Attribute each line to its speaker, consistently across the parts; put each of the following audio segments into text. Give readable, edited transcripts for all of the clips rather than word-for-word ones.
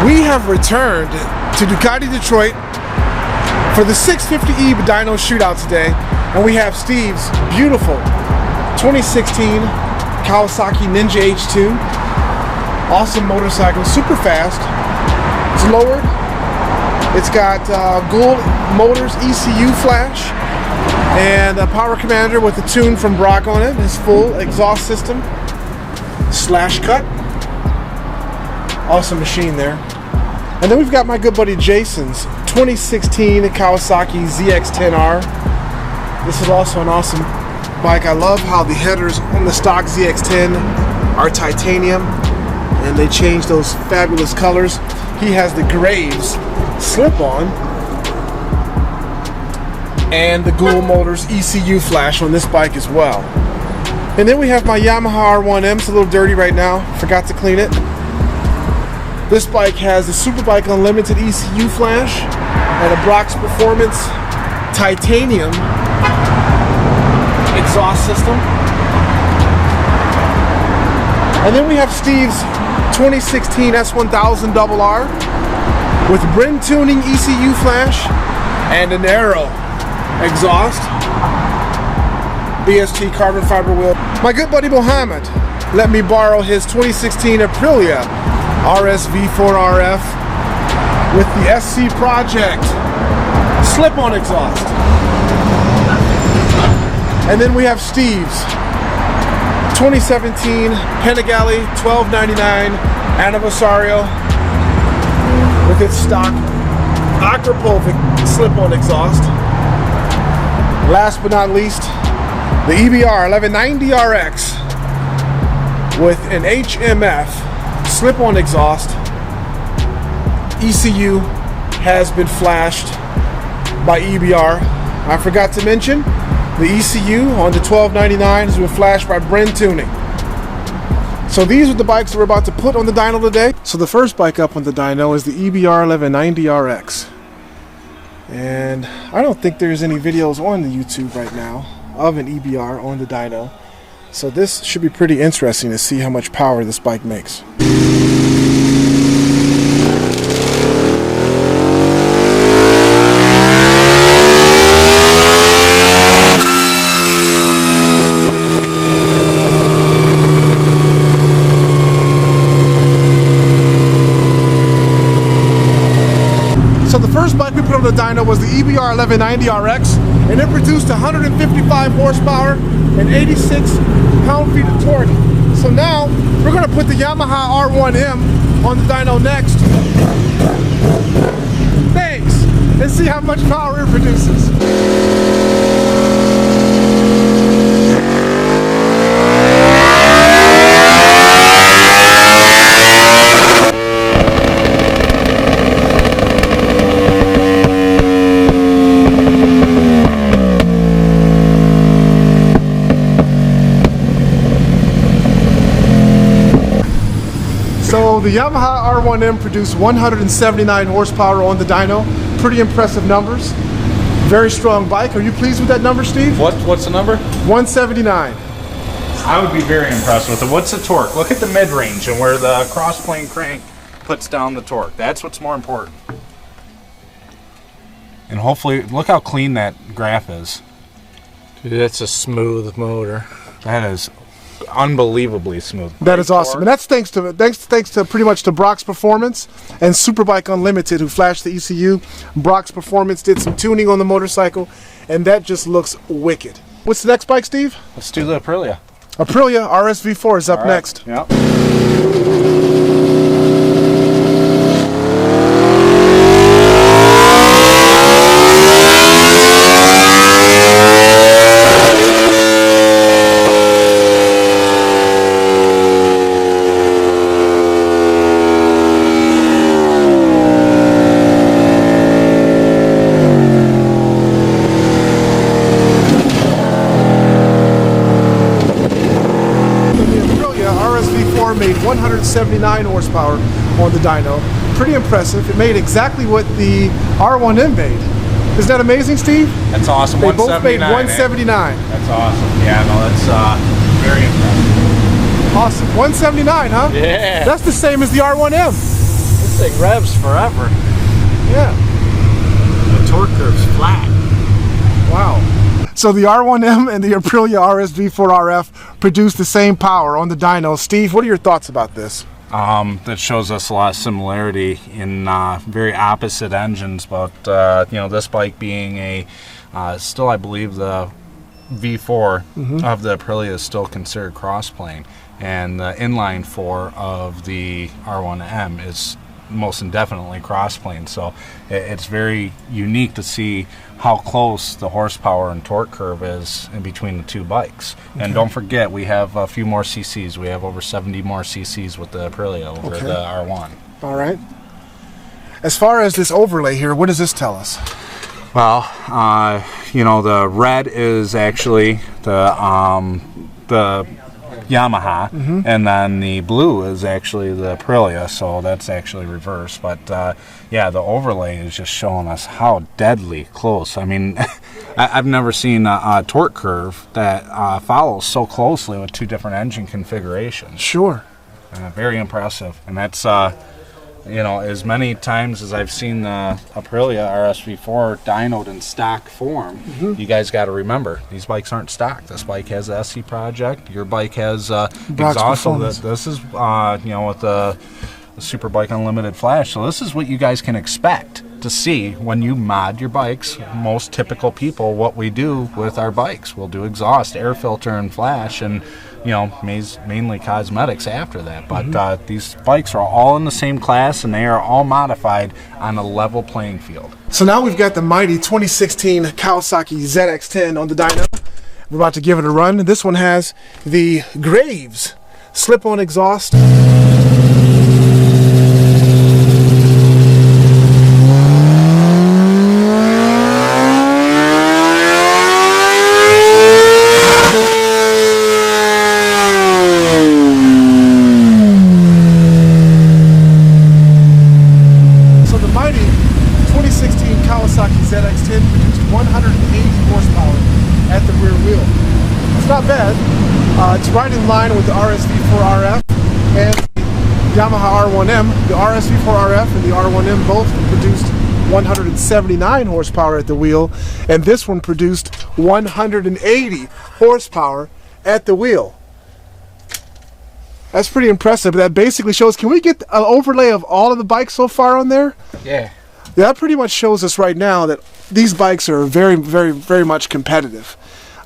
Speaker 1: We have returned to Ducati Detroit for the 650E Dyno shootout today, and we have Steve's beautiful 2016 Kawasaki Ninja H2. Awesome motorcycle, super fast. It's lowered. It's got Gould Motors ECU flash and a power commander with a tune from Brock on it. His full exhaust system, slash cut. Awesome machine there. And then we've got my good buddy Jason's 2016 Kawasaki ZX10R. This is also an awesome bike. I love how the headers on the stock ZX10 are titanium and they change those fabulous colors. He has the Graves slip-on and the Gould Motors ECU flash on this bike as well. And then we have my Yamaha R1M. It's a little dirty right now. Forgot to clean it. This bike has the SuperBike Unlimited ECU flash and a Brock's Performance titanium exhaust system. And then we have Steve's 2016 S1000RR with Bryn tuning ECU flash and an Aero exhaust. BST carbon fiber wheel. My good buddy Mohammed let me borrow his 2016 Aprilia RSV4-RF with the SC Project slip-on exhaust. And then we have Steve's 2017 Panigale 1299 Anniversario with its stock Akrapovic slip-on exhaust. Last but not least, the EBR 1190RX with an HMF slip-on exhaust. ECU has been flashed by EBR. I forgot to mention the ECU on the 1299 has been flashed by Bryn Tuning. So these are the bikes that we're about to put on the dyno today. So the first bike up on the dyno is the EBR 1190RX. And I don't think there's any videos on the YouTube right now of an EBR on the dyno. So this should be pretty interesting to see how much power this bike makes. So the first bike we put on the dyno was the EBR 1190RX, and it produced 155 horsepower and 86 pound-feet of torque. So now we're going to put the Yamaha R1M on the dyno next. Thanks! And see how much power it produces. So the Yamaha R1M produced 179 horsepower on the dyno. Pretty impressive numbers. Very strong bike. Are you pleased with that number, Steve?
Speaker 2: What's the number?
Speaker 1: 179.
Speaker 2: I would be very impressed with it. What's the torque? Look at the mid-range and where the cross-plane crank puts down the torque. That's what's more important. And hopefully, look how clean that graph is.
Speaker 3: Dude, that's a smooth motor.
Speaker 2: That is unbelievably smooth.
Speaker 1: That is awesome, and that's thanks to pretty much to Brock's Performance and SuperBike Unlimited, who flashed the ECU. Brock's Performance did some tuning on the motorcycle, and that just looks wicked. What's the next bike, Steve?
Speaker 2: Let's do the Aprilia.
Speaker 1: Aprilia RSV4 is up next.
Speaker 2: Yep.
Speaker 1: Made 179 horsepower on the dyno. Pretty impressive. It made exactly what the R1M made. Isn't that amazing, Steve?
Speaker 2: That's awesome.
Speaker 1: They both made 179.
Speaker 2: That's awesome. Yeah, no, that's very impressive.
Speaker 1: Awesome. 179, huh?
Speaker 2: Yeah.
Speaker 1: That's the same as the R1M. Let's
Speaker 3: This thing revs forever.
Speaker 1: Yeah.
Speaker 3: The torque curve's flat.
Speaker 1: Wow. So the R1M and the Aprilia RSV4-RF produce the same power on the dyno. Steve, what are your thoughts about this?
Speaker 2: That shows us a lot of similarity in very opposite engines, but you know, this bike being a still, I believe the V4 of the Aprilia is still considered cross-plane, and the inline 4 of the R1M is most indefinitely cross-plane. So it's very unique to see how close the horsepower and torque curve is in between the two bikes. Okay. And don't forget, we have a few more cc's. We have over 70 more cc's with the Aprilia over the R1.
Speaker 1: All right. As far as this overlay here, what does this tell us?
Speaker 2: Well, you know, the red is actually the Yamaha, and then the blue is actually the Aprilia, so that's actually reversed. But yeah, the overlay is just showing us how deadly close. I mean, I've never seen a torque curve that follows so closely with two different engine configurations.
Speaker 1: Sure.
Speaker 2: Very impressive, and that's you know, as many times as I've seen the Aprilia RSV4 dynoed in stock form, you guys got to remember, these bikes aren't stock. This bike has the SC Project. Your bike has exhaust. This is, you know, with the SuperBike Unlimited Flash. So this is what you guys can expect to see when you mod your bikes. Most typical people, what we do with our bikes, we'll do exhaust, air filter, and flash, and you know, mainly cosmetics after that. But these bikes are all in the same class, and they are all modified on a level playing field.
Speaker 1: So now we've got the mighty 2016 Kawasaki ZX10 on the dyno. We're about to give it a run. This one has the Graves slip-on exhaust. ZX10 produced 180 horsepower at the rear wheel. It's not bad. It's right in line with the RSV4-RF and the Yamaha R1M. The RSV4-RF and the R1M both produced 179 horsepower at the wheel, and this one produced 180 horsepower at the wheel. That's pretty impressive. That basically shows, can we get an overlay of all of the bikes so far on there?
Speaker 3: Yeah.
Speaker 1: That pretty much shows us right now that these bikes are very, very, very much competitive.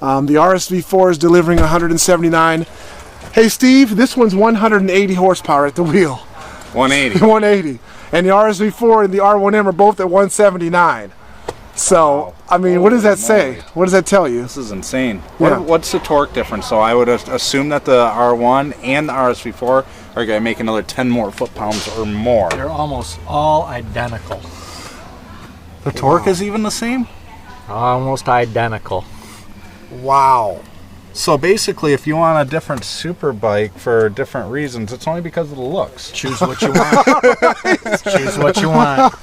Speaker 1: The RSV4 is delivering 179. Hey Steve, this one's 180 horsepower at the wheel.
Speaker 2: 180.
Speaker 1: 180. And the RSV4 and the R1M are both at 179. So, I mean, what does that say? What does that tell you?
Speaker 2: This is insane.
Speaker 1: Yeah.
Speaker 2: What's the torque difference? So I would assume that the R1 and the RSV4 are going to make another 10 more foot-pounds or more.
Speaker 3: They're almost all identical.
Speaker 2: The torque is even the same?
Speaker 3: Almost identical.
Speaker 1: Wow.
Speaker 2: So basically, if you want a different Superbike for different reasons, it's only because of the looks.
Speaker 3: Choose what you want. Choose what you want.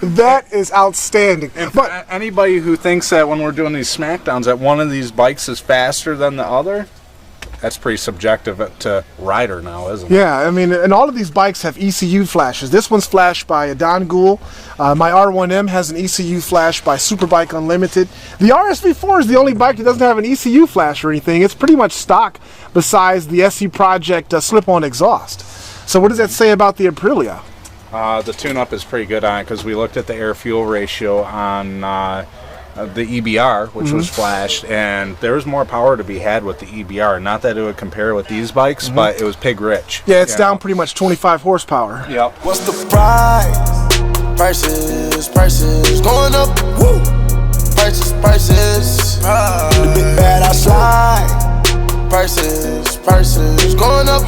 Speaker 1: That is outstanding.
Speaker 2: And but anybody who thinks that when we're doing these smackdowns that one of these bikes is faster than the other, that's pretty subjective to rider now, isn't it?
Speaker 1: Yeah, I mean, and all of these bikes have ECU flashes. This one's flashed by a Don Gould. My R1M has an ECU flash by Superbike Unlimited. The RSV4 is the only bike that doesn't have an ECU flash or anything. It's pretty much stock besides the SC Project slip-on exhaust. So what does that say about the Aprilia?
Speaker 2: The tune-up is pretty good on it because we looked at the air-fuel ratio on the EBR, which was flashed, and there was more power to be had with the EBR. Not that it would compare with these bikes, but it was pig rich.
Speaker 1: Yeah, it's down pretty much 25 horsepower.
Speaker 2: Yep.
Speaker 4: What's the price? Prices going up. Woo! Prices. The big bad outside. Prices going up.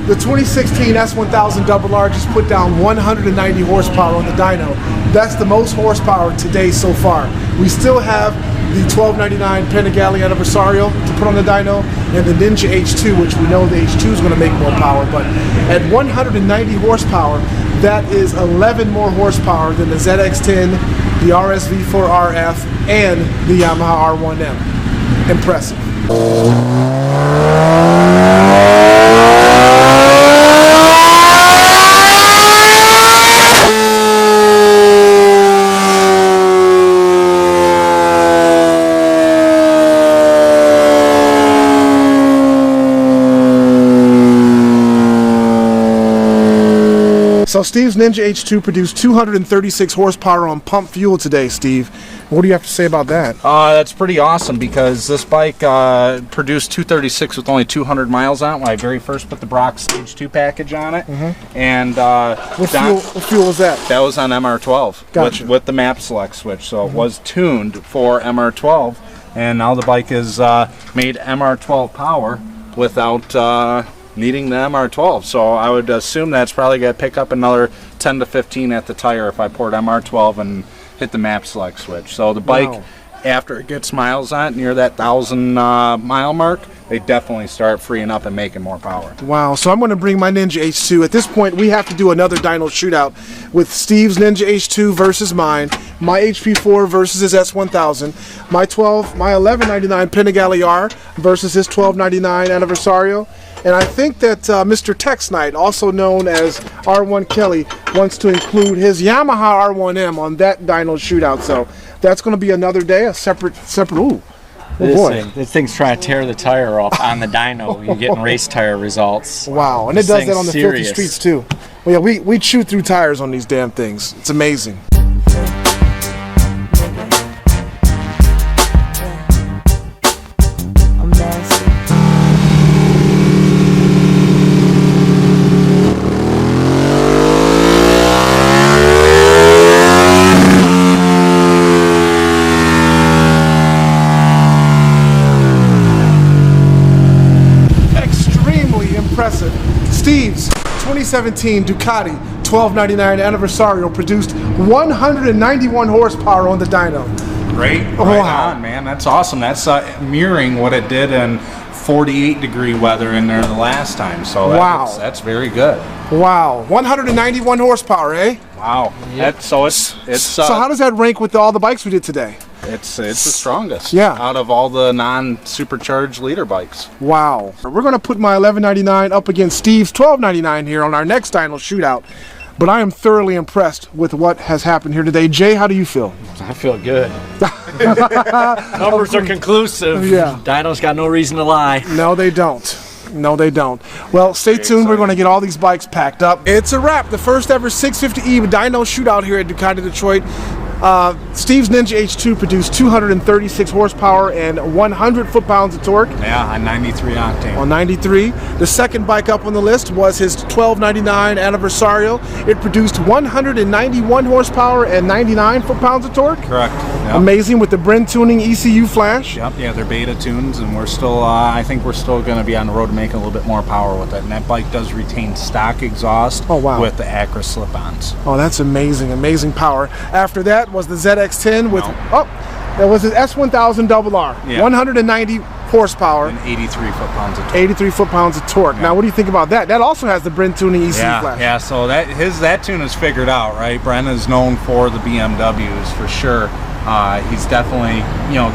Speaker 1: The 2016 S1000RR just put down 190 horsepower on the dyno. That's the most horsepower today so far. We still have the 1299 Panigale Anniversario to put on the dyno, and the Ninja H2, which we know the H2 is going to make more power, but at 190 horsepower, that is 11 more horsepower than the ZX10, the RSV4-RF, and the Yamaha R1M. Impressive. So Steve's Ninja H2 produced 236 horsepower on pump fuel today, Steve. What do you have to say about that?
Speaker 2: That's pretty awesome because this bike produced 236 with only 200 miles on it when I very first put the Brock Stage 2 package on it. And
Speaker 1: What fuel was that?
Speaker 2: that was on MR12
Speaker 1: Gotcha.
Speaker 2: with the map select switch, so it was tuned for MR12, and now the bike is made MR12 power without needing the MR12, so I would assume that's probably going to pick up another 10 to 15 at the tire if I poured MR12 and hit the map select switch. So the bike,
Speaker 1: Wow.
Speaker 2: after it gets miles on it, near that 1,000 mile mark, they definitely start freeing up and making more power.
Speaker 1: Wow, so I'm going to bring my Ninja H2. At this point, we have to do another dyno shootout with Steve's Ninja H2 versus mine, my HP4 versus his S1000, my 1199 Panigale R versus his 1299 Anniversario. And I think that Mr. Tex Knight, also known as R1 Kelly, wants to include his Yamaha R1M on that dyno shootout. So that's going to be another day, a separate. Ooh, oh boy.
Speaker 3: This thing's trying to tear the tire off on the dyno. You're getting race tire results.
Speaker 1: Wow, and it
Speaker 3: This
Speaker 1: does that
Speaker 3: thing's
Speaker 1: on the
Speaker 3: serious.
Speaker 1: filthy streets too. Well, yeah, we chew through tires on these damn things. It's amazing.
Speaker 5: I'm nasty.
Speaker 1: Extremely impressive. Steve's 2017 Ducati 1299 Anniversario produced 191 horsepower on the dyno.
Speaker 2: Great,
Speaker 1: Wow.
Speaker 2: on, man. That's awesome. That's mirroring what it did in 48-degree weather in there the last time. So
Speaker 1: Wow.
Speaker 2: that's very good.
Speaker 1: Wow, 191 horsepower, eh?
Speaker 2: Wow. It's
Speaker 1: So how does that rank with all the bikes we did today?
Speaker 2: it's the strongest.
Speaker 1: Yeah.
Speaker 2: Out of all the non-supercharged leader bikes.
Speaker 1: Wow. We're going to put my 1199 up against Steve's 1299 here on our next dyno shootout. But I am thoroughly impressed with what has happened here today. Jay, how do you feel?
Speaker 3: I feel good. Numbers are conclusive.
Speaker 1: Yeah.
Speaker 3: Dyno's got no reason to lie.
Speaker 1: No, they don't. No, they don't. Well, stay tuned. We're going to get all these bikes packed up. It's a wrap. The first ever 650E dyno shootout here at Ducati Detroit. Steve's Ninja H2 produced 236 horsepower and 100 foot-pounds of torque
Speaker 2: Yeah, on 93 octane.
Speaker 1: on 93. The second bike up on the list was his 1299 Anniversario. It produced 191 horsepower and 99 foot-pounds of torque.
Speaker 2: Correct. Yep.
Speaker 1: Amazing with the Bren tuning ECU flash.
Speaker 2: Yep, yeah, they're beta tunes, and we're still, I think we're still going to be on the road to making a little bit more power with it. And that bike does retain stock exhaust
Speaker 1: Oh, wow.
Speaker 2: with the Acura slip-ons.
Speaker 1: Oh, that's amazing, amazing power. After that was the ZX10 with, that was his S1000RR.
Speaker 2: Yeah.
Speaker 1: 190 horsepower,
Speaker 2: And 83 foot-pounds of torque.
Speaker 1: 83 foot-pounds of torque. Now, what do you think about that? That also has the Bren tuning ECU flash.
Speaker 2: Yeah, so that tune is figured out, right? Bren is known for the BMWs for sure. He's definitely,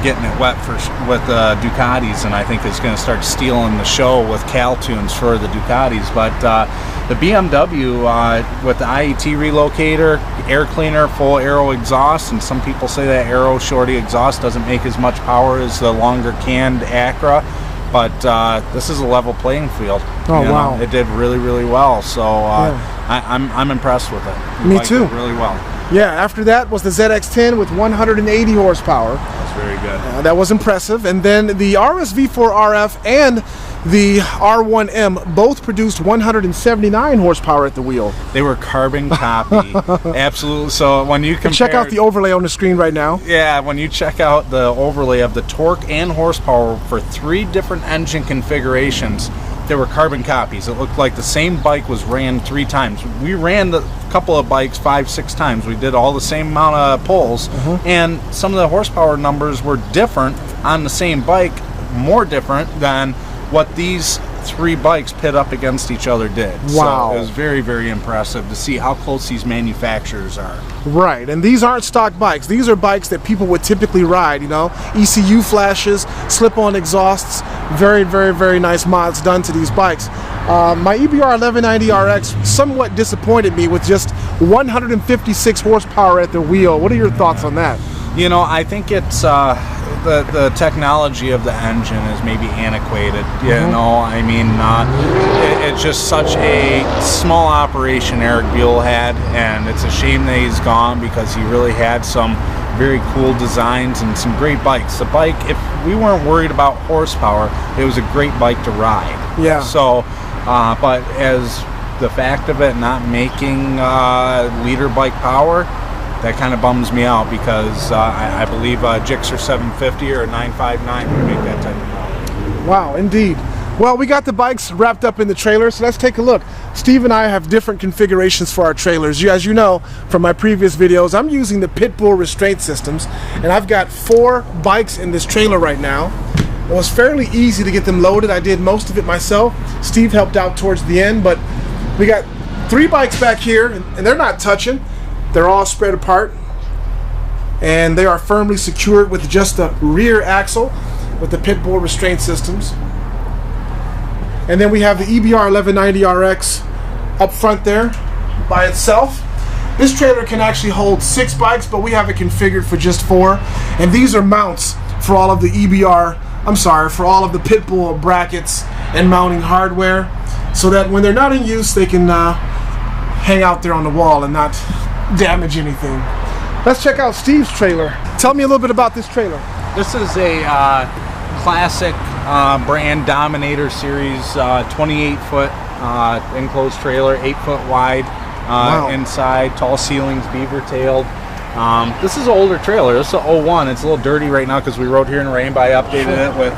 Speaker 2: getting it wet with Ducatis, and I think is going to start stealing the show with Cal tunes for the Ducatis. But the BMW with the IET relocator, air cleaner, full aero exhaust, and some people say that aero shorty exhaust doesn't make as much power as the longer canned Acura. But this is a level playing field.
Speaker 1: Oh, wow.
Speaker 2: It did really, really well. So I'm impressed with it. The
Speaker 1: Me
Speaker 2: bike
Speaker 1: too.
Speaker 2: did really well.
Speaker 1: Yeah, after that was the ZX10 with 180 horsepower.
Speaker 2: That's very good.
Speaker 1: That was impressive. And then the RSV4-RF and the R1M both produced 179 horsepower at the wheel.
Speaker 2: They were carbon copy. Absolutely. So when you compare,
Speaker 1: Check out the overlay on the screen right now.
Speaker 2: yeah, when you check out the overlay of the torque and horsepower for 3 different engine configurations, they were carbon copies. It looked like the same bike was ran 3 times. We ran the couple of bikes 5-6 times. We did all the same amount of pulls, and some of the horsepower numbers were different on the same bike, more different than what these 3 bikes pit up against each other did.
Speaker 1: Wow.
Speaker 2: So it was very, very impressive to see how close these manufacturers are.
Speaker 1: Right, and these aren't stock bikes. These are bikes that people would typically ride, you know. ECU flashes, slip-on exhausts, very, very, very nice mods done to these bikes. My EBR 1190RX somewhat disappointed me with just 156 horsepower at the wheel. What are your thoughts on that?
Speaker 2: You know, I think it's the technology of the engine is maybe antiquated. You know, I mean, it's just such a small operation Eric Buell had, and it's a shame that he's gone because he really had some very cool designs and some great bikes. The bike, if we weren't worried about horsepower, it was a great bike to ride.
Speaker 1: Yeah.
Speaker 2: So, but as the fact of it not making liter bike power, that kind of bums me out because I believe Gixxer 750 or 959 would make that type of power.
Speaker 1: Wow, indeed. Well, we got the bikes wrapped up in the trailer, so let's take a look. Steve and I have different configurations for our trailers. As you know from my previous videos, I'm using the Pitbull restraint systems, and I've got 4 bikes in this trailer right now. It was fairly easy to get them loaded. I did most of it myself. Steve helped out towards the end, but we got 3 bikes back here, and they're not touching. They're all spread apart, and they are firmly secured with just the rear axle with the Pitbull restraint systems. And then we have the EBR 1190RX up front there by itself. This trailer can actually hold 6 bikes, but we have it configured for just 4. And these are mounts for all of the for all of the Pitbull brackets and mounting hardware, so that when they're not in use, they can hang out there on the wall and not damage anything. Let's check out Steve's trailer. Tell me a little bit about this trailer.
Speaker 2: This is a classic brand Dominator series 28-foot enclosed trailer, 8-foot wide inside, tall ceilings, beaver-tailed. This is an older trailer. This is a 01. It's a little dirty right now because we rode here in rain, but I updated it with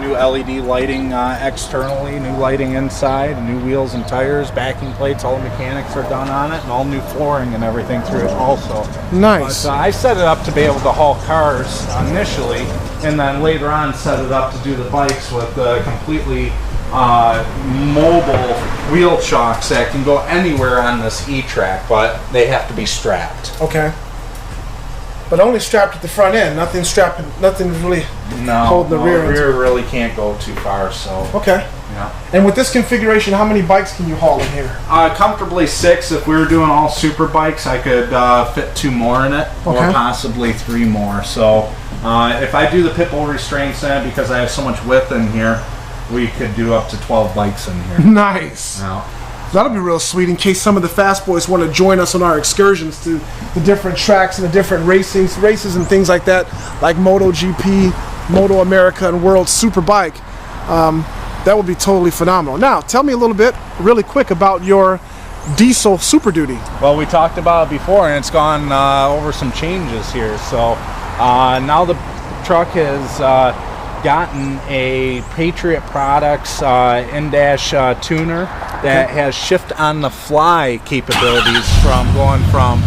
Speaker 2: new LED lighting externally, new lighting inside, new wheels and tires, backing plates. All the mechanics are done on it, and all new flooring and everything through it also.
Speaker 1: Nice.
Speaker 2: But, I set it up to be able to haul cars initially, and then later on set it up to do the bikes with completely mobile wheel chocks that can go anywhere on this E-Track, but they have to be strapped.
Speaker 1: Okay. But only strapped at the front end, nothing really holding the rear end.
Speaker 2: The rear really can't go too far, so.
Speaker 1: Okay.
Speaker 2: Yeah.
Speaker 1: And with this configuration, how many bikes can you haul in here?
Speaker 2: Comfortably 6. If we were doing all super bikes, I could fit 2 more in it, or possibly 3 more. So if I do the Pitbull restraints in it, because I have so much width in here, we could do up to 12 bikes in here.
Speaker 1: Nice.
Speaker 2: Yeah.
Speaker 1: That'll be real sweet in case some of the fast boys want to join us on our excursions to the different tracks and the different races and things like that, like MotoGP, Moto America, and World Superbike. That would be totally phenomenal. Now, tell me a little bit, really quick, about your diesel Super Duty.
Speaker 2: Well, we talked about it before, and it's gone over some changes here. So now the truck has gotten a Patriot Products in-dash tuner that has shift on the fly capabilities from going from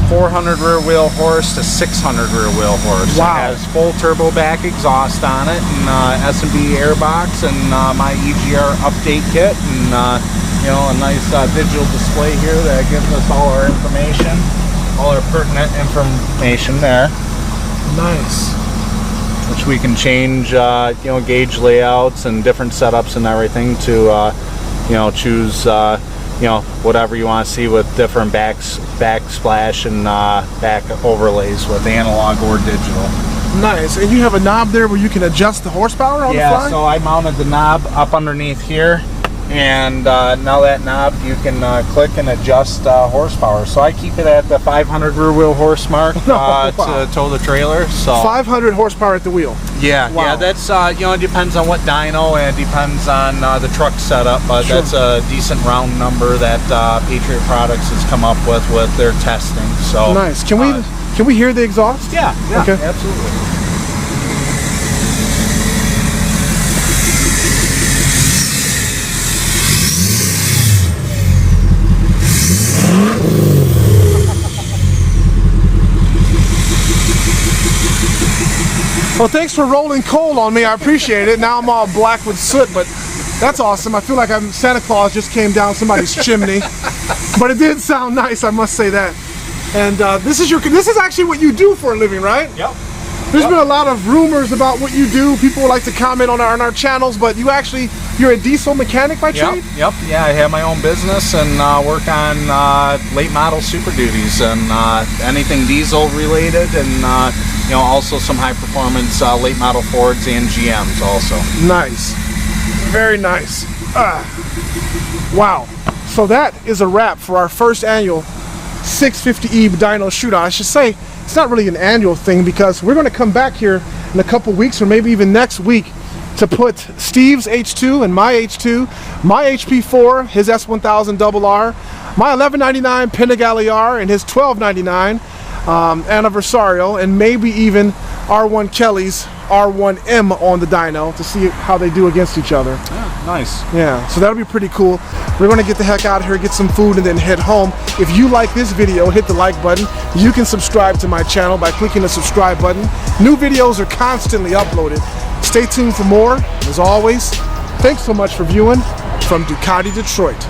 Speaker 2: 400 rear wheel horse to 600 rear wheel horse.
Speaker 1: Wow.
Speaker 2: It has full turbo back exhaust on it, and S&B airbox, and my EGR update kit, and a nice digital display here that gives us all our information, all our pertinent information there.
Speaker 1: Nice.
Speaker 2: Which we can change, gauge layouts and different setups and everything to, choose, whatever you want to see with different backsplash and back overlays with analog or digital.
Speaker 1: Nice. And you have a knob there where you can adjust the horsepower on the fly?
Speaker 2: Yeah, so I mounted the knob up underneath here, and now that knob you can click and adjust horsepower. So I keep it at the 500 rear wheel horse mark to tow the trailer. So 500
Speaker 1: horsepower at the wheel.
Speaker 2: Yeah, wow. Yeah. That's it depends on what dyno, and it depends on the truck setup, but sure. That's a decent round number that Patriot Products has come up with their testing. So
Speaker 1: nice. Can we hear the exhaust?
Speaker 2: Yeah.
Speaker 1: Okay.
Speaker 2: Absolutely.
Speaker 1: Well, thanks for rolling coal on me. I appreciate it. Now I'm all black with soot, but that's awesome. I feel like I'm Santa Claus just came down somebody's chimney. But it did sound nice, I must say that. And this is actually what you do for a living, right?
Speaker 2: Yep.
Speaker 1: There's been a lot of rumors about what you do. People like to comment on our channels, but you're a diesel mechanic by trade?
Speaker 2: Yep. Yeah, I have my own business and work on late model Super Duties and anything diesel related, and also some high performance late model Fords and GMs also. Nice.
Speaker 1: Very nice. Wow. So that is a wrap for our first annual 650E Dyno shootout. I should say it's not really an annual thing because we're going to come back here in a couple weeks or maybe even next week to put Steve's H2 and my H2, my HP4, his S1000RR, my 1199 Panigale R and his 1299 Anniversario, and maybe even R1 Kelly's R1M on the dyno to see how they do against each other.
Speaker 2: Yeah, nice.
Speaker 1: Yeah, so that'll be pretty cool. We're gonna get the heck out of here, get some food, and then head home. If you like this video, hit the like button. You can subscribe to my channel by clicking the subscribe button. New videos are constantly uploaded. Stay tuned for more. As always, thanks so much for viewing from Ducati Detroit.